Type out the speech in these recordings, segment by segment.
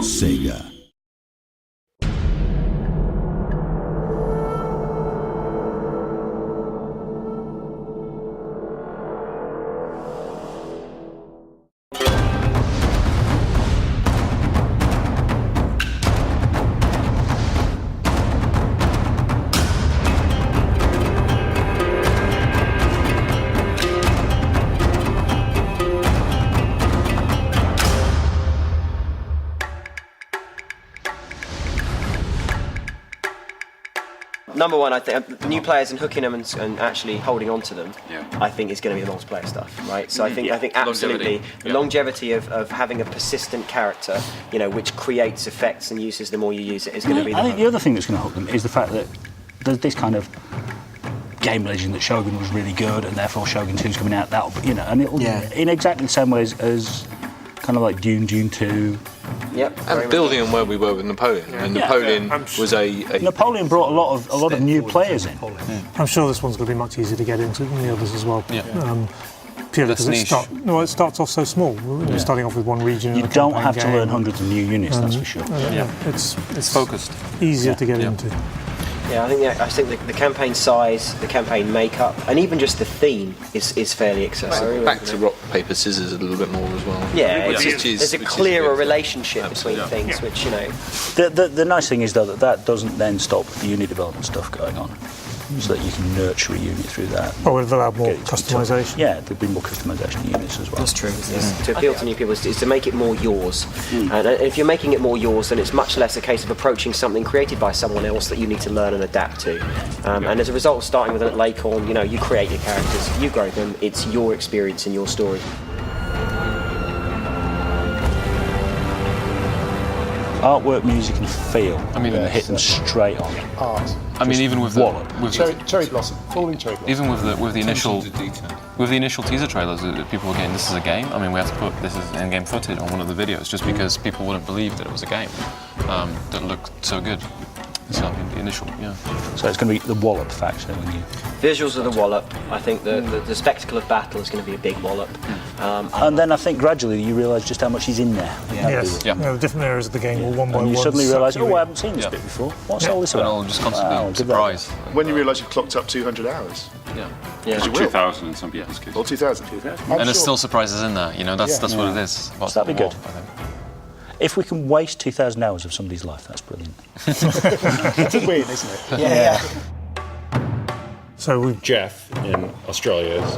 Sega. Number one, I think new players and hooking them and actually holding on to them, I think is going to be the multiplayer stuff, right? So I think absolutely the longevity of having a persistent character, you know, which creates effects and uses the more you use it is going to be. I think the other thing that's going to hook them is the fact that there's this kind of game legend that Shogun was really good, and therefore Shogun 2's coming out. That'll, you know, and it'll in exactly the same ways as kind of like Dune 2. Yep. And building on where we were with Napoleon. I mean, Napoleon was Napoleon brought a lot of new players in. I'm sure this one's going to be much easier to get into than the others as well. Purely because it starts off so small. We're starting off with one region. You don't have to learn hundreds of new units, that's for sure. It's focused, easier to get into. Yeah, I think the campaign size, the campaign makeup, and even just the theme is fairly accessible. Back to rock, paper, scissors a little bit more as well. Yeah, there's a clearer relationship between things, which, you know. The nice thing is, though, that doesn't then stop the unit development stuff going on, so that you can nurture a unit through that. Oh, it'll have more customisation. Yeah, there'll be more customisation of units as well. That's true. To appeal to new people is to make it more yours. And if you're making it more yours, then it's much less a case of approaching something created by someone else that you need to learn and adapt to. And as a result of starting with an Lacorn, you know, you create your characters, you grow them, it's your experience and your story. Artwork, music, and feel. I mean, hit them straight on. Art. I mean, even with cherry blossom, falling cherry blossom. Even with the initial teaser trailers, people were getting this is a game. I mean, we have to put this as in-game footage on one of the videos just because people wouldn't believe that it was a game that looked so good. So I mean, the initial, So it's going to be the wallop factor when you. Visuals are the wallop. I think the spectacle of battle is going to be a big wallop. And then I think gradually you realise just how much is in there. The different areas of the game will one by one. And you suddenly realise, I haven't seen this bit before. What's all this about? And I'll just constantly surprise. When you realise you've clocked up 200 hours. Yeah. 2,000 in some people's cases. Or 2,000. And there's still surprises in there. You know, that's what it is. So that'd be good. If we can waste 2,000 hours of somebody's life, that's brilliant. It's a win, isn't it? Yeah. So Jeff in Australia has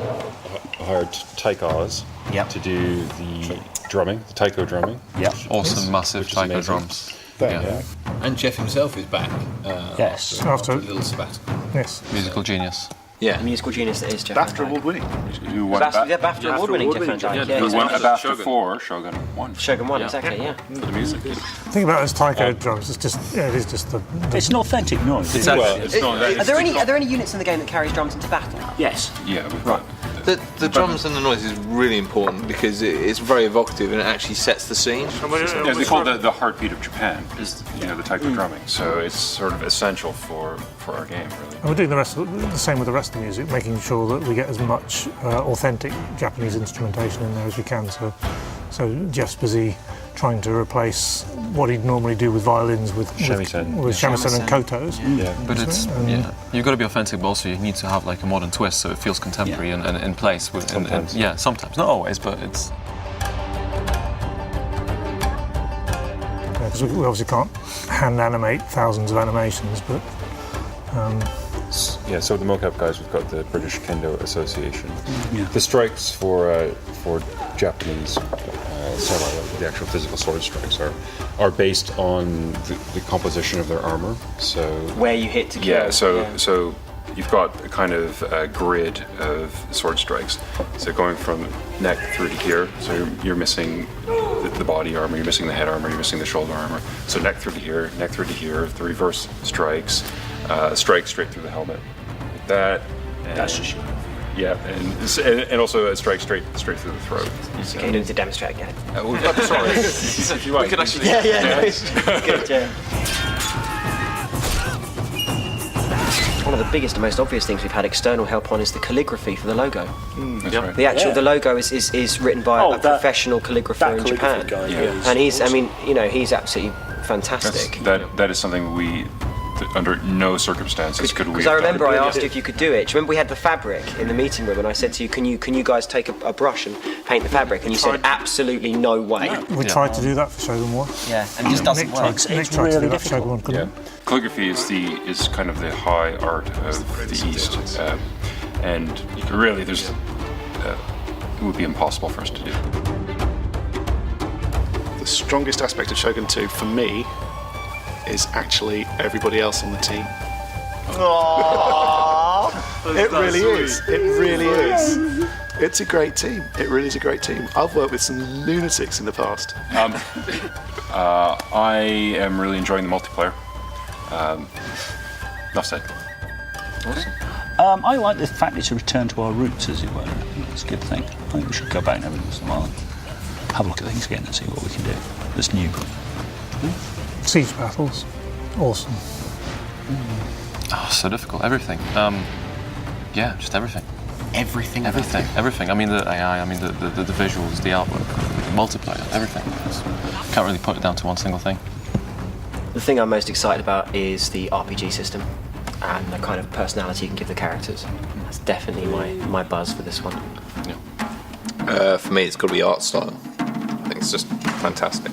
hired taikos to do the drumming, the taiko drumming. Yeah. Awesome, massive taiko drums. And Jeff himself is back. Yes. After a little sabbatical. Yes. Musical genius. Yeah, musical genius that is Jeff. BAFTA award winning. Who won BAFTA award winning Jeff Van Dyke. Who won a BAFTA for Shogun 1. Shogun 1, exactly, For the music. Think about it as taiko drums. It is just the. It's an authentic noise. Are there any units in the game that carries drums into battle? Yes. Yeah, we've got. The drums and the noise is really important because it's very evocative and it actually sets the scene. Yeah, they call it the heartbeat of Japan, is the taiko drumming. So it's sort of essential for our game, really. And we're doing the same with the rest of the music, making sure that we get as much authentic Japanese instrumentation in there as we can. So Jeff's busy trying to replace what he'd normally do with violins with shamisen and kotos. But it's you've got to be authentic, but also you need to have like a modern twist so it feels contemporary and in place. Sometimes, not always, but it's. Because we obviously can't hand animate thousands of animations, but. So the mocap guys, we've got the British Kendo Association. The strikes for Japanese the actual physical sword strikes are based on the composition of their armor. So where you hit to kill. So you've got a kind of grid of sword strikes. So going from neck through to here. So you're missing the body armor, you're missing the head armor, you're missing the shoulder armor. So neck through to here, neck through to here. The reverse strikes, strike straight through the helmet. Like that. That's just. Yeah, and also a strike straight through the throat. So you need to demonstrate again. Sorry. If you We could actually. It's good, one of the biggest and most obvious things we've had external help on is the calligraphy for the logo. That's right. The logo is written by a professional calligrapher in Japan. Guy, And he's he's absolutely fantastic. That is something we, under no circumstances could we. Because I remember I asked you if you could do it. Do you remember we had the fabric in the meeting room, and I said to you, "Can you guys take a brush and paint the fabric?" And you said, "Absolutely no way." We tried to do that for Shogun 1. Yeah, and it just doesn't Nick work. tried to do that for Shogun 1, couldn't he? Calligraphy is kind of the high art of the East, and really, it would be impossible for us to do. The strongest aspect of Shogun 2 for me is actually everybody else on the team. It really is. It really is. It's a great team. It really is a great team. I've worked with some lunatics in the past. I am really enjoying the multiplayer. Enough said. I like the fact it's a return to our roots, as it were. I think it's a good thing. I think we should go back every once in a while and have a look at things again and see what we can do that's new. Siege battles, awesome. Oh, so difficult. Everything. Just everything. Everything. Everything. I mean the AI. I mean the visuals, the artwork, the multiplayer, everything. Can't really put it down to one single thing. The thing I'm most excited about is the RPG system and the kind of personality you can give the characters. That's definitely my buzz for this one. For me, it's got to be art style. I think it's just fantastic.